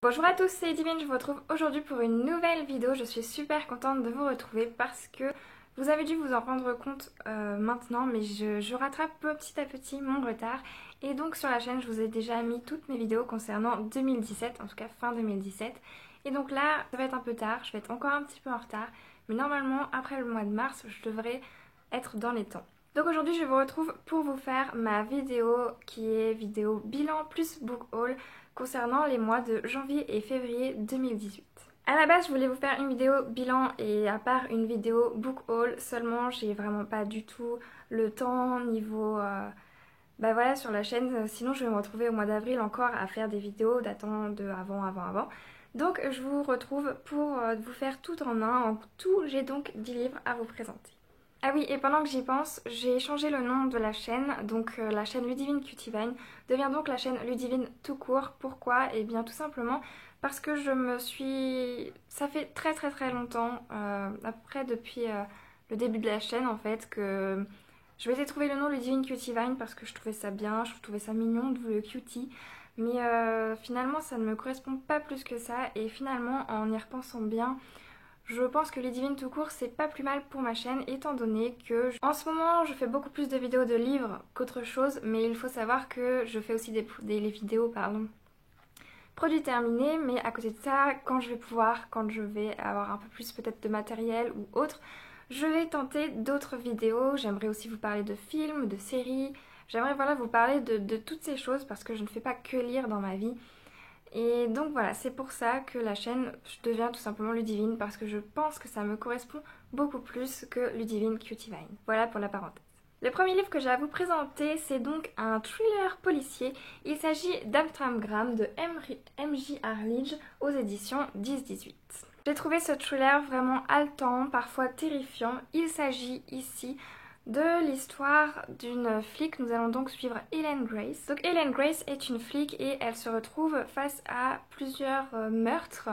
Bonjour à tous, c'est Divine, je vous retrouve aujourd'hui pour une nouvelle vidéo. Je suis super contente de vous retrouver parce que vous avez dû vous en rendre compte maintenant, mais je rattrape petit à petit mon retard. Et donc sur la chaîne, je vous ai déjà mis toutes mes vidéos concernant 2017, en tout cas fin 2017. Et donc là, ça va être un peu tard, je vais être encore un petit peu en retard, mais normalement, après le mois de mars, je devrais être dans les temps. Donc aujourd'hui, je vous retrouve pour vous faire ma vidéo qui est vidéo bilan plus book haul concernant les mois de janvier et février 2018. À la base, je voulais vous faire une vidéo bilan et à part une vidéo book haul, seulement j'ai vraiment pas du tout le temps niveau voilà sur la chaîne, sinon je vais me retrouver au mois d'avril encore à faire des vidéos datant de avant. Donc je vous retrouve pour vous faire tout en un. En tout, j'ai donc 10 livres à vous présenter. Ah oui, et pendant que j'y pense, j'ai changé le nom de la chaîne, donc la chaîne Ludivine Cutivine devient donc la chaîne Ludivine tout court. Pourquoi? Eh bien tout simplement parce que ça fait très longtemps, à peu près depuis le début de la chaîne en fait, que je m'étais trouvé le nom Ludivine Cutivine parce que je trouvais ça bien, je trouvais ça mignon, d'où le cutie. Mais finalement ça ne me correspond pas plus que ça, et finalement en y repensant bien, je pense que Ludivine tout court c'est pas plus mal pour ma chaîne, étant donné que en ce moment je fais beaucoup plus de vidéos de livres qu'autre chose, mais il faut savoir que je fais aussi les vidéos produits terminés, mais à côté de ça, quand je vais avoir un peu plus peut-être de matériel ou autre, je vais tenter d'autres vidéos. J'aimerais aussi vous parler de films, de séries, j'aimerais vous parler de toutes ces choses parce que je ne fais pas que lire dans ma vie. Et donc voilà, c'est pour ça que la chaîne devient tout simplement Ludivine, parce que je pense que ça me correspond beaucoup plus que Ludivine Cutivine. Voilà pour la parenthèse. Le premier livre que j'ai à vous présenter, c'est donc un thriller policier. Il s'agit d'Amstramgram de M.J. Arledge aux éditions 10-18. J'ai trouvé ce thriller vraiment haletant, parfois terrifiant. Il s'agit ici de l'histoire d'une flic. Nous allons donc suivre Ellen Grace. Donc Ellen Grace est une flic et elle se retrouve face à plusieurs meurtres.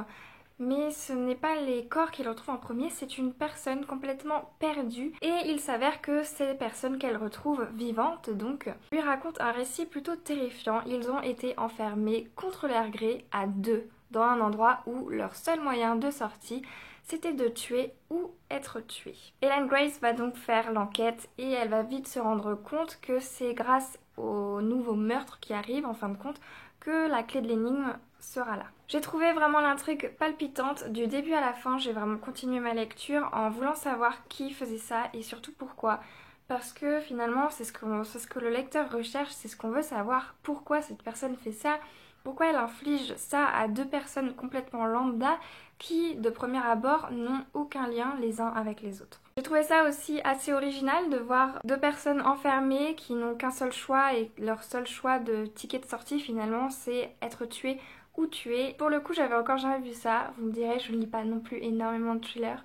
Mais ce n'est pas les corps qu'elle retrouve en premier, c'est une personne complètement perdue. Et il s'avère que ces personnes qu'elle retrouve vivantes, donc, lui racontent un récit plutôt terrifiant. Ils ont été enfermés contre leur gré à deux, dans un endroit où leur seul moyen de sortie, c'était de tuer ou être tué. Ellen Grace va donc faire l'enquête et elle va vite se rendre compte que c'est grâce aux nouveaux meurtres qui arrivent, en fin de compte, que la clé de l'énigme sera là. J'ai trouvé vraiment l'intrigue palpitante du début à la fin. J'ai vraiment continué ma lecture en voulant savoir qui faisait ça et surtout pourquoi. Parce que finalement, c'est ce que le lecteur recherche, c'est ce qu'on veut savoir, pourquoi cette personne fait ça, pourquoi elle inflige ça à deux personnes complètement lambda qui, de premier abord, n'ont aucun lien les uns avec les autres. J'ai trouvé ça aussi assez original de voir deux personnes enfermées qui n'ont qu'un seul choix, et leur seul choix de ticket de sortie finalement c'est être tué ou tué. Pour le coup, j'avais encore jamais vu ça. Vous me direz, je ne lis pas non plus énormément de thrillers,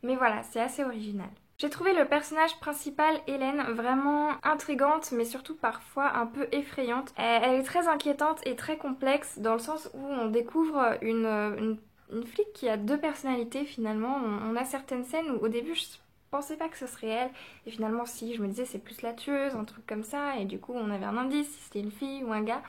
mais voilà, c'est assez original. J'ai trouvé le personnage principal, Hélène, vraiment intrigante, mais surtout parfois un peu effrayante. Elle est très inquiétante et très complexe, dans le sens où on découvre une flic qui a deux personnalités finalement. On a certaines scènes où au début je pensais pas que ce serait elle, et finalement si, je me disais c'est plus la tueuse, un truc comme ça, et du coup on avait un indice si c'était une fille ou un gars.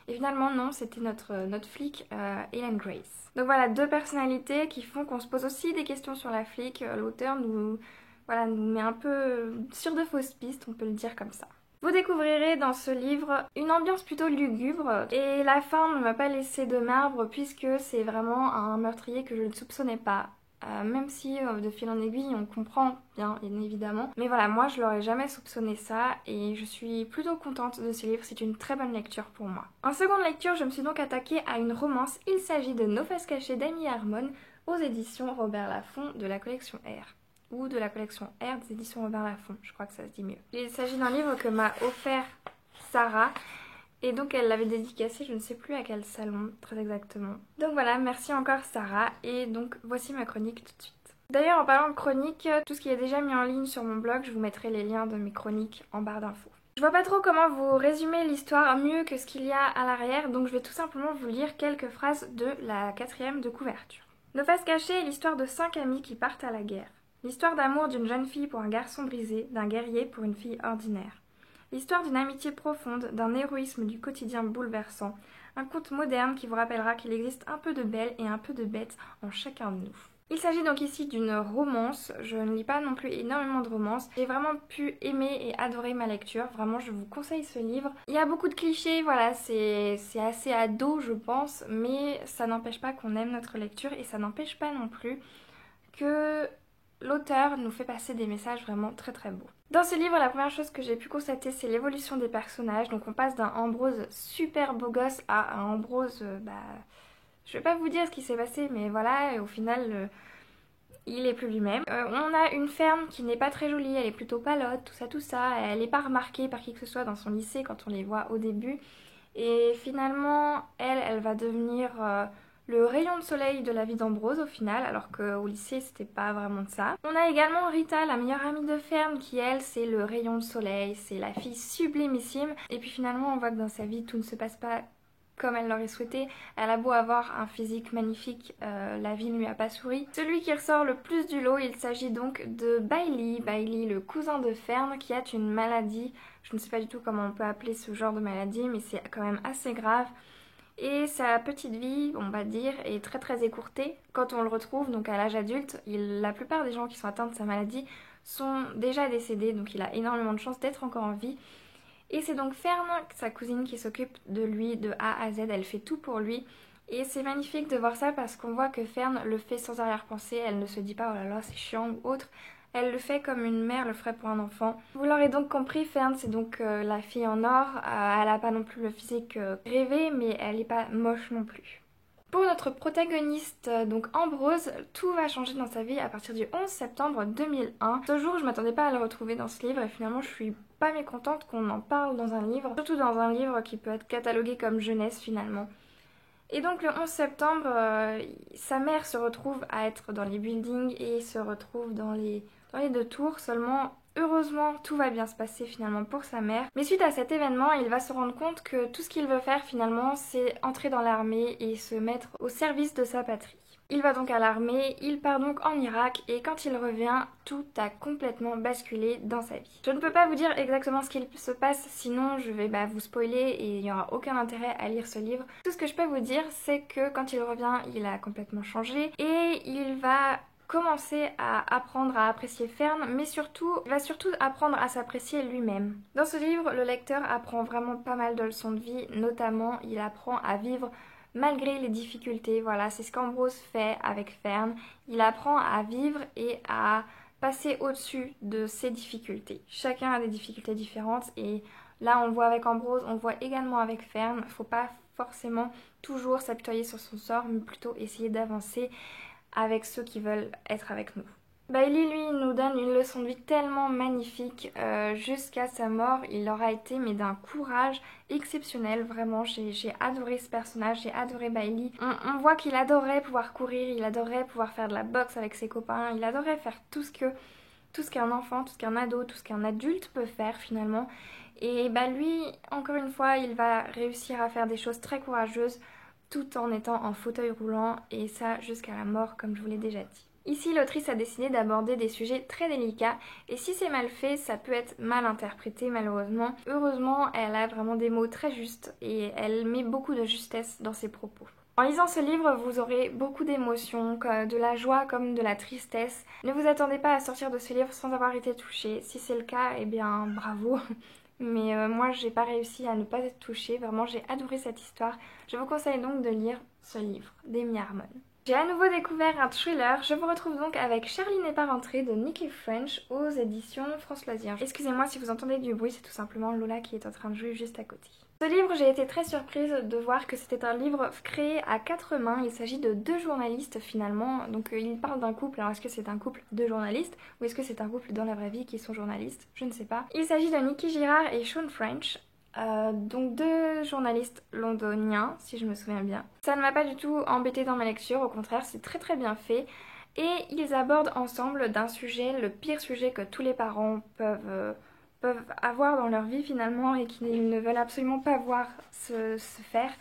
Et finalement non, c'était notre flic, Ellen Grace. Donc voilà, deux personnalités qui font qu'on se pose aussi des questions sur la flic. L'auteur nous met un peu sur de fausses pistes, on peut le dire comme ça. Vous découvrirez dans ce livre une ambiance plutôt lugubre, et la fin ne m'a pas laissé de marbre puisque c'est vraiment un meurtrier que je ne soupçonnais pas. Même si de fil en aiguille on comprend bien évidemment, mais voilà, moi je l'aurais jamais soupçonné ça et je suis plutôt contente de ce livre, c'est une très bonne lecture pour moi. En seconde lecture, je me suis donc attaquée à une romance. Il s'agit de Nos Faces Cachées d'Amy Harmon aux éditions Robert Laffont de la collection R, ou de la collection R des éditions Robert Laffont, je crois que ça se dit mieux. Il s'agit d'un livre que m'a offert Sarah, et donc elle l'avait dédicacé, je ne sais plus à quel salon très exactement. Donc voilà, merci encore Sarah, et donc voici ma chronique tout de suite. D'ailleurs, en parlant de chronique, tout ce qui est déjà mis en ligne sur mon blog, je vous mettrai les liens de mes chroniques en barre d'infos. Je vois pas trop comment vous résumer l'histoire mieux que ce qu'il y a à l'arrière, donc je vais tout simplement vous lire quelques phrases de la 4e de couverture. Nos Faces Cachées est l'histoire de 5 amis qui partent à la guerre. L'histoire d'amour d'une jeune fille pour un garçon brisé, d'un guerrier pour une fille ordinaire. L'histoire d'une amitié profonde, d'un héroïsme du quotidien bouleversant, Un conte moderne qui vous rappellera qu'il existe un peu de belle et un peu de bête en chacun de nous. Il s'agit donc ici d'une romance, je ne lis pas non plus énormément de romances. J'ai vraiment pu aimer et adorer ma lecture, vraiment je vous conseille ce livre. Il y a beaucoup de clichés, voilà, c'est assez ado je pense, mais ça n'empêche pas qu'on aime notre lecture et ça n'empêche pas non plus que l'auteur nous fait passer des messages vraiment très très beaux. Dans ce livre, la première chose que j'ai pu constater, c'est l'évolution des personnages. Donc on passe d'un Ambrose super beau gosse à un Ambrose, je vais pas vous dire ce qui s'est passé, mais voilà, et au final, il est plus lui-même. On a une ferme qui n'est pas très jolie, elle est plutôt palote, tout ça. Elle n'est pas remarquée par qui que ce soit dans son lycée quand on les voit au début. Et finalement, elle va devenir le rayon de soleil de la vie d'Ambrose au final, alors qu'au lycée c'était pas vraiment ça. On a également Rita, la meilleure amie de ferme, qui elle c'est le rayon de soleil, c'est la fille sublimissime. Et puis finalement on voit que dans sa vie tout ne se passe pas comme elle l'aurait souhaité. Elle a beau avoir un physique magnifique, la vie ne lui a pas souri. Celui qui ressort le plus du lot, il s'agit donc de Bailey. Bailey, le cousin de Fern, qui a une maladie. Je ne sais pas du tout comment on peut appeler ce genre de maladie, mais c'est quand même assez grave. Et sa petite vie, on va dire, est très très écourtée. Quand on le retrouve, donc à l'âge adulte, la plupart des gens qui sont atteints de sa maladie sont déjà décédés, donc il a énormément de chance d'être encore en vie. Et c'est donc Fern, sa cousine, qui s'occupe de lui de A à Z, elle fait tout pour lui. Et c'est magnifique de voir ça parce qu'on voit que Fern le fait sans arrière-pensée, elle ne se dit pas oh là là c'est chiant ou autre. Elle le fait comme une mère le ferait pour un enfant. Vous l'aurez donc compris, Fern c'est donc la fille en or. Elle n'a pas non plus le physique rêvé, mais elle n'est pas moche non plus. Pour notre protagoniste, donc Ambrose, tout va changer dans sa vie à partir du 11 septembre 2001. Ce jour, je m'attendais pas à le retrouver dans ce livre et finalement je suis pas mécontente qu'on en parle dans un livre, surtout dans un livre qui peut être catalogué comme jeunesse finalement. Et donc le 11 septembre, sa mère se retrouve à être dans les buildings et se retrouve dans les deux tours. Seulement, heureusement, tout va bien se passer finalement pour sa mère. Mais suite à cet événement, il va se rendre compte que tout ce qu'il veut faire finalement, c'est entrer dans l'armée et se mettre au service de sa patrie. Il va donc à l'armée, il part donc en Irak et quand il revient, tout a complètement basculé dans sa vie. Je ne peux pas vous dire exactement ce qu'il se passe, sinon je vais vous spoiler et il n'y aura aucun intérêt à lire ce livre. Tout ce que je peux vous dire, c'est que quand il revient, il a complètement changé et il va commencer à apprendre à apprécier Fern, mais surtout, il va surtout apprendre à s'apprécier lui-même. Dans ce livre, le lecteur apprend vraiment pas mal de leçons de vie, notamment il apprend à vivre malgré les difficultés. Voilà, c'est ce qu'Ambrose fait avec Fern. Il apprend à vivre et à passer au-dessus de ses difficultés. Chacun a des difficultés différentes et là on le voit avec Ambrose, on le voit également avec Fern. Faut pas forcément toujours s'apitoyer sur son sort, mais plutôt essayer d'avancer avec ceux qui veulent être avec nous. Bailey, lui, nous donne une leçon de vie tellement magnifique. Jusqu'à sa mort, il aura été mais d'un courage exceptionnel. Vraiment, j'ai adoré ce personnage, j'ai adoré Bailey. On voit qu'il adorait pouvoir courir, il adorait pouvoir faire de la boxe avec ses copains, il adorait faire tout ce qu'un enfant, tout ce qu'un ado, tout ce qu'un adulte peut faire finalement. Et lui, encore une fois, il va réussir à faire des choses très courageuses tout en étant en fauteuil roulant et ça jusqu'à la mort comme je vous l'ai déjà dit. Ici, l'autrice a décidé d'aborder des sujets très délicats et si c'est mal fait, ça peut être mal interprété malheureusement. Heureusement, elle a vraiment des mots très justes et elle met beaucoup de justesse dans ses propos. En lisant ce livre, vous aurez beaucoup d'émotions, de la joie comme de la tristesse. Ne vous attendez pas à sortir de ce livre sans avoir été touché. Si c'est le cas, eh bien bravo. Mais moi, j'ai pas réussi à ne pas être touchée. Vraiment, j'ai adoré cette histoire. Je vous conseille donc de lire ce livre d'Amy Harmon. J'ai à nouveau découvert un thriller. Je vous retrouve donc avec Charlie n'est pas rentrée de Nikki French aux éditions France Loisirs. Excusez-moi si vous entendez du bruit, c'est tout simplement Lola qui est en train de jouer juste à côté. Ce livre, j'ai été très surprise de voir que c'était un livre créé à 4 mains. Il s'agit de 2 journalistes finalement. Donc il parle d'un couple. Alors est-ce que c'est un couple de journalistes ou est-ce que c'est un couple dans la vraie vie qui sont journalistes? Je ne sais pas. Il s'agit de Nikki Girard et Sean French. Donc 2 journalistes londoniens, si je me souviens bien. Ça ne m'a pas du tout embêtée dans ma lecture, au contraire, c'est très très bien fait. Et ils abordent ensemble d'un sujet, le pire sujet que tous les parents peuvent avoir dans leur vie finalement et qu'ils ne veulent absolument pas voir se faire.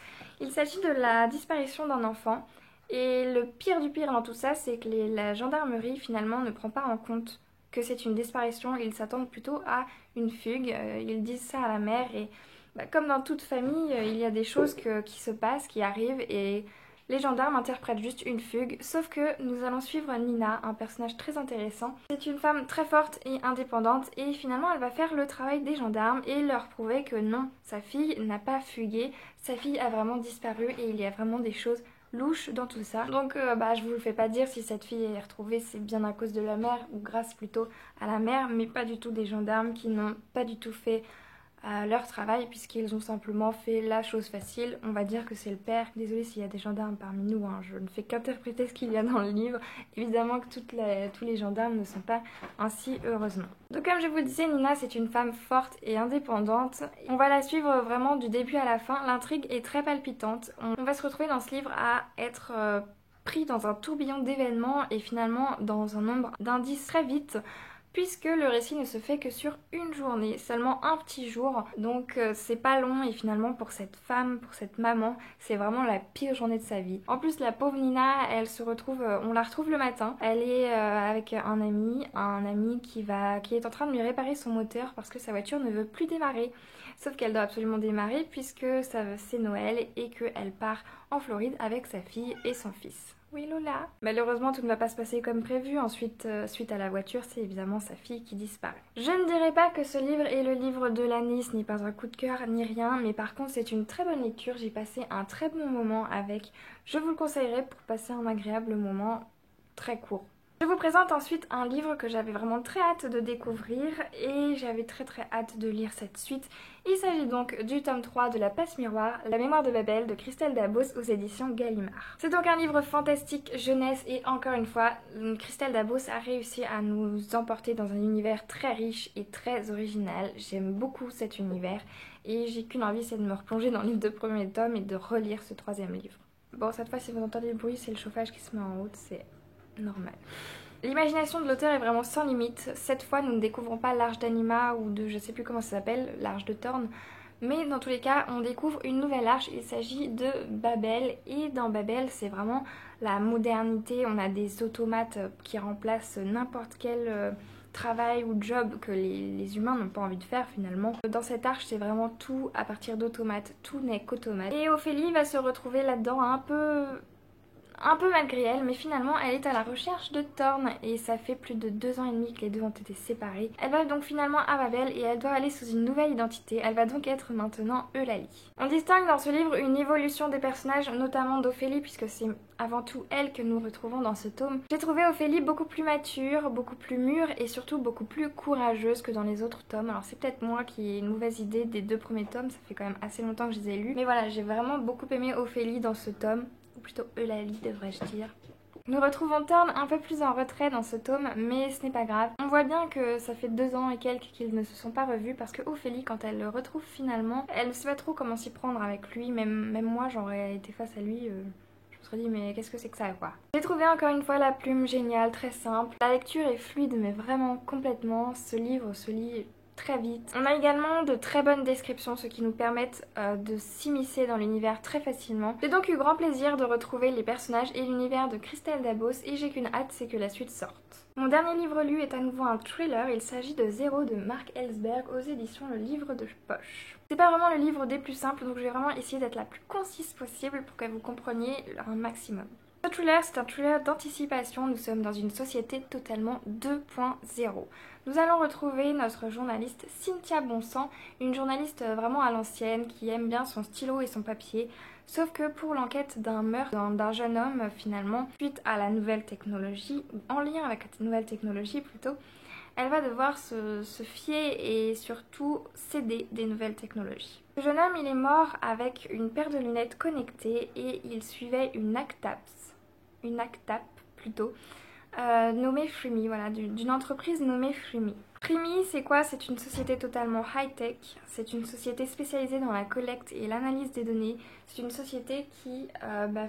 Il s'agit de la disparition d'un enfant. Et le pire du pire dans tout ça, c'est que la gendarmerie finalement ne prend pas en compte que c'est une disparition, ils s'attendent plutôt à une fugue, ils disent ça à la mère et comme dans toute famille, il y a des choses qui se passent, qui arrivent et les gendarmes interprètent juste une fugue, sauf que nous allons suivre Nina, un personnage très intéressant. C'est une femme très forte et indépendante et finalement elle va faire le travail des gendarmes et leur prouver que non, sa fille n'a pas fugué, sa fille a vraiment disparu et il y a vraiment des choses louches dans tout ça. Donc je vous le fais pas dire si cette fille est retrouvée, c'est bien à cause de la mère ou grâce plutôt à la mère, mais pas du tout des gendarmes qui n'ont pas du tout fait leur travail puisqu'ils ont simplement fait la chose facile. On va dire que c'est le père. Désolée s'il y a des gendarmes parmi nous, hein. Je ne fais qu'interpréter ce qu'il y a dans le livre. Évidemment que tous les gendarmes ne sont pas ainsi, heureusement. Donc comme je vous le disais, Nina c'est une femme forte et indépendante. On va la suivre vraiment du début à la fin. L'intrigue est très palpitante. On va se retrouver dans ce livre à être pris dans un tourbillon d'événements et finalement dans un nombre d'indices très vite, puisque le récit ne se fait que sur une journée, seulement un petit jour, donc c'est pas long et finalement pour cette femme, pour cette maman, c'est vraiment la pire journée de sa vie. En plus la pauvre Nina, elle se retrouve, on la retrouve le matin, elle est avec un ami qui est en train de lui réparer son moteur parce que sa voiture ne veut plus démarrer. Sauf qu'elle doit absolument démarrer puisque c'est Noël et qu'elle part en Floride avec sa fille et son fils. Oui Lola. Malheureusement tout ne va pas se passer comme prévu. Ensuite, suite à la voiture, c'est évidemment sa fille qui disparaît. Je ne dirais pas que ce livre est le livre de l'année, ce n'est pas un coup de cœur ni rien, mais par contre c'est une très bonne lecture. J'ai passé un très bon moment avec. Je vous le conseillerais pour passer un agréable moment très court. Je vous présente ensuite un livre que j'avais vraiment très hâte de découvrir et j'avais très hâte de lire cette suite. Il s'agit donc du tome 3 de La Passe Miroir, La Mémoire de Babel de Christelle Dabos aux éditions Gallimard. C'est donc un livre fantastique, jeunesse et encore une fois, Christelle Dabos a réussi à nous emporter dans un univers très riche et très original. J'aime beaucoup cet univers et j'ai qu'une envie, c'est de me replonger dans les 2 premiers tomes et de relire ce 3e livre. Bon, cette fois si vous entendez le bruit, c'est le chauffage qui se met en route, c'est normal. L'imagination de l'auteur est vraiment sans limite. Cette fois, nous ne découvrons pas l'Arche d'Anima ou de je sais plus comment ça s'appelle, l'Arche de Thorn. Mais dans tous les cas, on découvre une nouvelle arche. Il s'agit de Babel. Et dans Babel, c'est vraiment la modernité. On a des automates qui remplacent n'importe quel travail ou job que les humains n'ont pas envie de faire finalement. Dans cette arche, c'est vraiment tout à partir d'automates. Tout n'est qu'automate. Et Ophélie va se retrouver là-dedans un peu malgré elle, mais finalement elle est à la recherche de Thorn et ça fait plus de 2 ans et demi que les deux ont été séparés. Elle va donc finalement à Babel et elle doit aller sous une nouvelle identité, elle va donc être maintenant Eulalie. On distingue dans ce livre une évolution des personnages, notamment d'Ophélie puisque c'est avant tout elle que nous retrouvons dans ce tome. J'ai trouvé Ophélie beaucoup plus mature, beaucoup plus mûre et surtout beaucoup plus courageuse que dans les autres tomes. Alors c'est peut-être moi qui ai une mauvaise idée des 2 premiers tomes, ça fait quand même assez longtemps que je les ai lus. Mais voilà, j'ai vraiment beaucoup aimé Ophélie dans ce tome. Ou plutôt Eulalie devrais-je dire. Nous retrouvons Thorn un peu plus en retrait dans ce tome, mais ce n'est pas grave. On voit bien que ça fait 2 ans et quelques qu'ils ne se sont pas revus parce que Ophélie, quand elle le retrouve finalement, elle ne sait pas trop comment s'y prendre avec lui. Même moi, j'aurais été face à lui, je me serais dit mais qu'est-ce que c'est que ça quoi. J'ai trouvé encore une fois la plume géniale, très simple. La lecture est fluide mais vraiment complètement. Ce livre se lit très vite. On a également de très bonnes descriptions, ce qui nous permettent de s'immiscer dans l'univers très facilement. J'ai donc eu grand plaisir de retrouver les personnages et l'univers de Christelle Dabos et j'ai qu'une hâte, c'est que la suite sorte. Mon dernier livre lu est à nouveau un thriller, il s'agit de Zéro de Marc Ellsberg aux éditions Le Livre de Poche. C'est pas vraiment le livre des plus simples, donc je vais vraiment essayer d'être la plus concise possible pour que vous compreniez un maximum. Ce thriller, c'est un thriller d'anticipation. Nous sommes dans une société totalement 2.0. Nous allons retrouver notre journaliste Cynthia Bonsang, une journaliste vraiment à l'ancienne qui aime bien son stylo et son papier. Sauf que pour l'enquête d'un meurtre d'un jeune homme, finalement, suite à la nouvelle technologie, ou en lien avec la nouvelle technologie plutôt, elle va devoir se fier et surtout céder des nouvelles technologies. Le jeune homme, il est mort avec une paire de lunettes connectées et il suivait une ACTAP plutôt, nommée Freemy, voilà, d'une entreprise nommée Freemy. Freemy, c'est quoi? C'est une société totalement high-tech, c'est une société spécialisée dans la collecte et l'analyse des données, c'est une société qui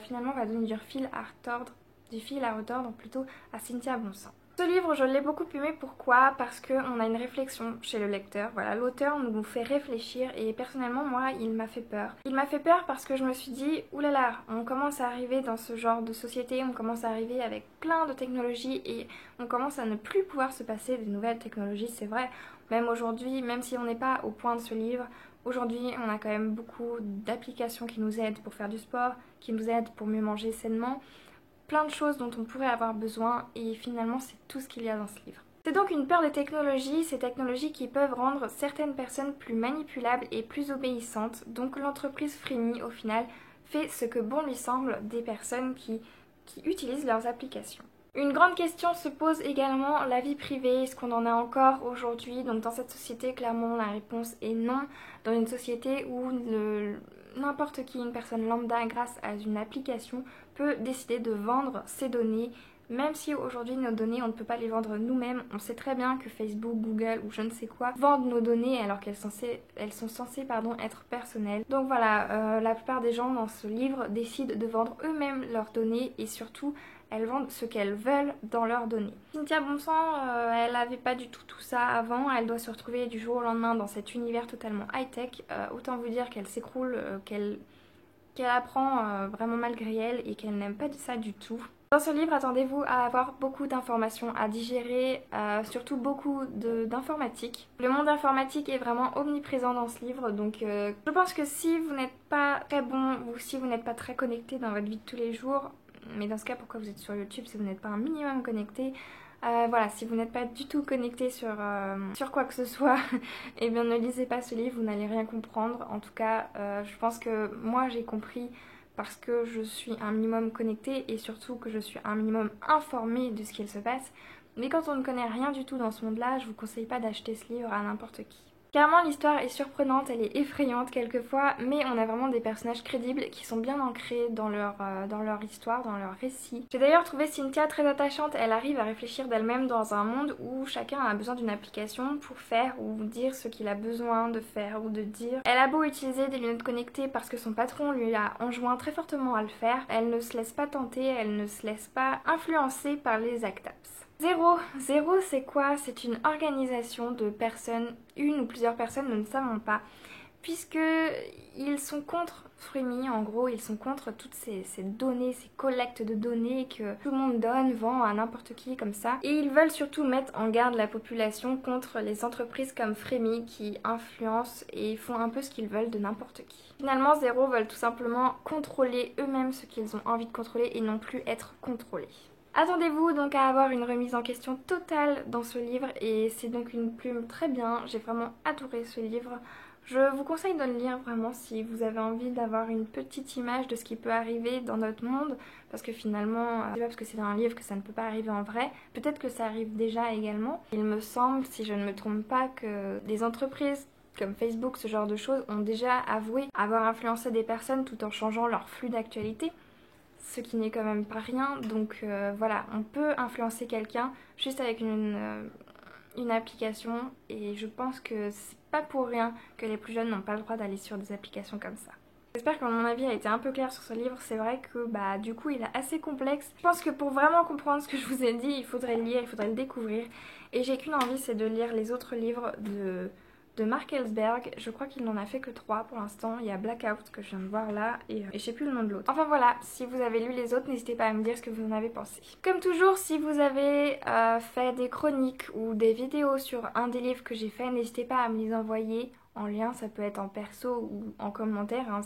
finalement va donner du fil à retordre plutôt à Cynthia Bonsang. Ce livre, je l'ai beaucoup aimé, pourquoi? Parce qu'on a une réflexion chez le lecteur, voilà, l'auteur nous fait réfléchir et personnellement, moi, il m'a fait peur. Il m'a fait peur parce que je me suis dit, oulala, on commence à arriver dans ce genre de société, on commence à arriver avec plein de technologies et on commence à ne plus pouvoir se passer des nouvelles technologies, c'est vrai. Même aujourd'hui, même si on n'est pas au point de ce livre, Aujourd'hui, on a quand même beaucoup d'applications qui nous aident pour faire du sport, qui nous aident pour mieux manger sainement. Plein de choses dont on pourrait avoir besoin et finalement c'est tout ce qu'il y a dans ce livre. C'est donc une peur des technologies, ces technologies qui peuvent rendre certaines personnes plus manipulables et plus obéissantes. Donc l'entreprise Freemy au final fait ce que bon lui semble des personnes qui utilisent leurs applications. Une grande question se pose également, la vie privée, est-ce qu'on en a encore aujourd'hui? Donc dans cette société, clairement la réponse est non. Dans une société où n'importe qui, une personne lambda, grâce à une application, peut décider de vendre ses données. Même si aujourd'hui nos données on ne peut pas les vendre nous-mêmes, on sait très bien que Facebook, Google ou je ne sais quoi vendent nos données alors qu'elles sont censées être personnelles. Donc voilà, la plupart des gens dans ce livre décident de vendre eux-mêmes leurs données et surtout elles vendent ce qu'elles veulent dans leurs données. Cynthia Bonsan, elle n'avait pas du tout ça avant, elle doit se retrouver du jour au lendemain dans cet univers totalement high-tech. Autant vous dire qu'elle s'écroule, qu'elle apprend vraiment malgré elle et qu'elle n'aime pas ça du tout. Dans ce livre, attendez-vous à avoir beaucoup d'informations à digérer, surtout beaucoup d'informatique. Le monde informatique est vraiment omniprésent dans ce livre, donc je pense que si vous n'êtes pas très bon ou si vous n'êtes pas très connecté dans votre vie de tous les jours, mais dans ce cas pourquoi vous êtes sur YouTube si vous n'êtes pas un minimum connecté, voilà, si vous n'êtes pas du tout connecté sur quoi que ce soit, eh bien ne lisez pas ce livre, vous n'allez rien comprendre. En tout cas, je pense que moi j'ai compris parce que je suis un minimum connectée et surtout que je suis un minimum informée de ce qu'il se passe. Mais quand on ne connaît rien du tout dans ce monde-là, je vous conseille pas d'acheter ce livre à n'importe qui. Clairement l'histoire est surprenante, elle est effrayante quelquefois, mais on a vraiment des personnages crédibles qui sont bien ancrés dans leur histoire, dans leur récit. J'ai d'ailleurs trouvé Cynthia très attachante, elle arrive à réfléchir d'elle-même dans un monde où chacun a besoin d'une application pour faire ou dire ce qu'il a besoin de faire ou de dire. Elle a beau utiliser des lunettes connectées parce que son patron lui a enjoint très fortement à le faire, elle ne se laisse pas tenter, elle ne se laisse pas influencer par les ACTAPS. Zéro, c'est quoi? C'est une organisation de personnes, une ou plusieurs personnes, nous ne savons pas, puisque ils sont contre Freemy, en gros, ils sont contre toutes ces données, ces collectes de données que tout le monde donne, vend à n'importe qui comme ça. Et ils veulent surtout mettre en garde la population contre les entreprises comme Freemy qui influencent et font un peu ce qu'ils veulent de n'importe qui. Finalement, Zéro veulent tout simplement contrôler eux-mêmes ce qu'ils ont envie de contrôler et non plus être contrôlés. Attendez-vous donc à avoir une remise en question totale dans ce livre et c'est donc une plume très bien, j'ai vraiment adoré ce livre. Je vous conseille de le lire vraiment si vous avez envie d'avoir une petite image de ce qui peut arriver dans notre monde parce que finalement, c'est pas parce que c'est dans un livre que ça ne peut pas arriver en vrai, peut-être que ça arrive déjà également. Il me semble, si je ne me trompe pas, que des entreprises comme Facebook, ce genre de choses, ont déjà avoué avoir influencé des personnes tout en changeant leur flux d'actualité. Ce qui n'est quand même pas rien, donc voilà, on peut influencer quelqu'un juste avec une application et je pense que c'est pas pour rien que les plus jeunes n'ont pas le droit d'aller sur des applications comme ça. J'espère que mon avis a été un peu clair sur ce livre, c'est vrai que du coup il est assez complexe. Je pense que pour vraiment comprendre ce que je vous ai dit, il faudrait le lire, il faudrait le découvrir et j'ai qu'une envie, c'est de lire les autres livres de Mark Ellsberg. Je crois qu'il n'en a fait que 3 pour l'instant. Il y a Blackout que je viens de voir là et je sais plus le nom de l'autre. Enfin voilà, si vous avez lu les autres, n'hésitez pas à me dire ce que vous en avez pensé. Comme toujours, si vous avez fait des chroniques ou des vidéos sur un des livres que j'ai fait, n'hésitez pas à me les envoyer en lien, ça peut être en perso ou en commentaire, hein,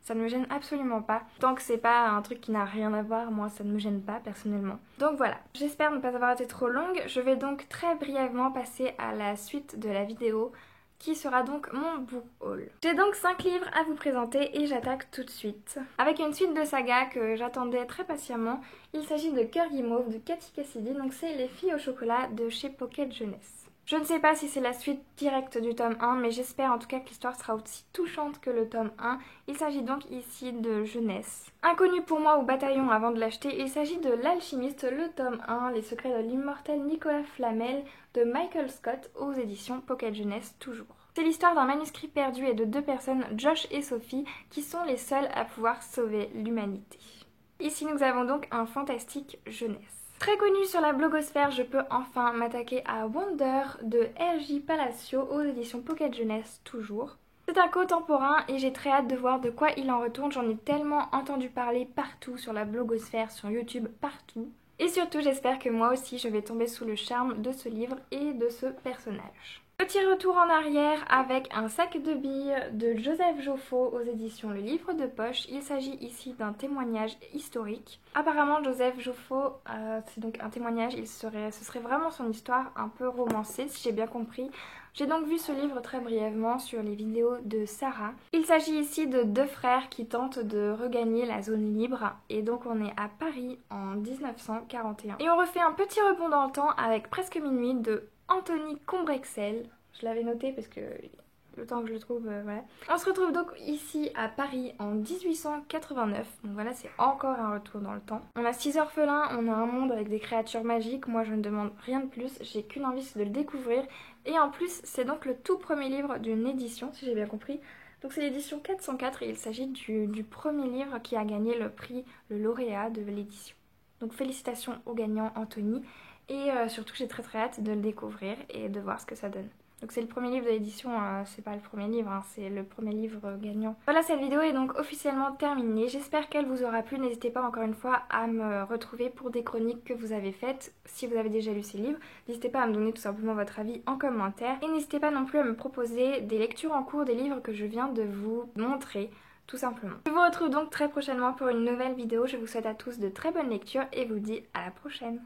ça ne me gêne absolument pas. Tant que c'est pas un truc qui n'a rien à voir, moi ça ne me gêne pas personnellement. Donc voilà, j'espère ne pas avoir été trop longue. Je vais donc très brièvement passer à la suite de la vidéo qui sera donc mon book haul. J'ai donc 5 livres à vous présenter et j'attaque tout de suite. Avec une suite de sagas que j'attendais très patiemment, il s'agit de Cœur Guimauve de Cathy Cassidy, donc c'est Les filles au chocolat de chez Pocket Jeunesse. Je ne sais pas si c'est la suite directe du tome 1, mais j'espère en tout cas que l'histoire sera aussi touchante que le tome 1. Il s'agit donc ici de jeunesse. Inconnu pour moi au bataillon avant de l'acheter, il s'agit de L'Alchimiste, le tome 1, Les secrets de l'immortel Nicolas Flamel de Michael Scott aux éditions Pocket Jeunesse toujours. C'est l'histoire d'un manuscrit perdu et de 2 personnes, Josh et Sophie, qui sont les seules à pouvoir sauver l'humanité. Ici nous avons donc un fantastique jeunesse. Très connu sur la blogosphère, je peux enfin m'attaquer à Wonder de R.J. Palacio aux éditions Pocket Jeunesse toujours. C'est un contemporain et j'ai très hâte de voir de quoi il en retourne, j'en ai tellement entendu parler partout sur la blogosphère, sur YouTube, partout. Et surtout j'espère que moi aussi je vais tomber sous le charme de ce livre et de ce personnage. Petit retour en arrière avec un sac de billes de Joseph Joffo aux éditions Le Livre de Poche. Il s'agit ici d'un témoignage historique. Apparemment Joseph Joffo, c'est donc un témoignage, ce serait vraiment son histoire un peu romancée si j'ai bien compris. J'ai donc vu ce livre très brièvement sur les vidéos de Sarah. Il s'agit ici de deux frères qui tentent de regagner la zone libre et donc on est à Paris en 1941. Et on refait un petit rebond dans le temps avec Presque minuit de Anthony Combrexel. Je l'avais noté parce que le temps que je le trouve, voilà. On se retrouve donc ici à Paris en 1889. Donc voilà, c'est encore un retour dans le temps. On a 6 orphelins, on a un monde avec des créatures magiques. Moi, je ne demande rien de plus. J'ai qu'une envie, c'est de le découvrir. Et en plus, c'est donc le tout premier livre d'une édition, si j'ai bien compris. Donc c'est l'édition 404 et il s'agit du premier livre qui a gagné le prix, le lauréat de l'édition. Donc félicitations au gagnant Anthony. Et surtout, j'ai très hâte de le découvrir et de voir ce que ça donne. Donc c'est le premier livre de l'édition, c'est pas le premier livre, hein, c'est le premier livre gagnant. Voilà, cette vidéo est donc officiellement terminée. J'espère qu'elle vous aura plu. N'hésitez pas encore une fois à me retrouver pour des chroniques que vous avez faites. Si vous avez déjà lu ces livres, n'hésitez pas à me donner tout simplement votre avis en commentaire. Et n'hésitez pas non plus à me proposer des lectures en cours des livres que je viens de vous montrer. Tout simplement. Je vous retrouve donc très prochainement pour une nouvelle vidéo. Je vous souhaite à tous de très bonnes lectures et vous dis à la prochaine.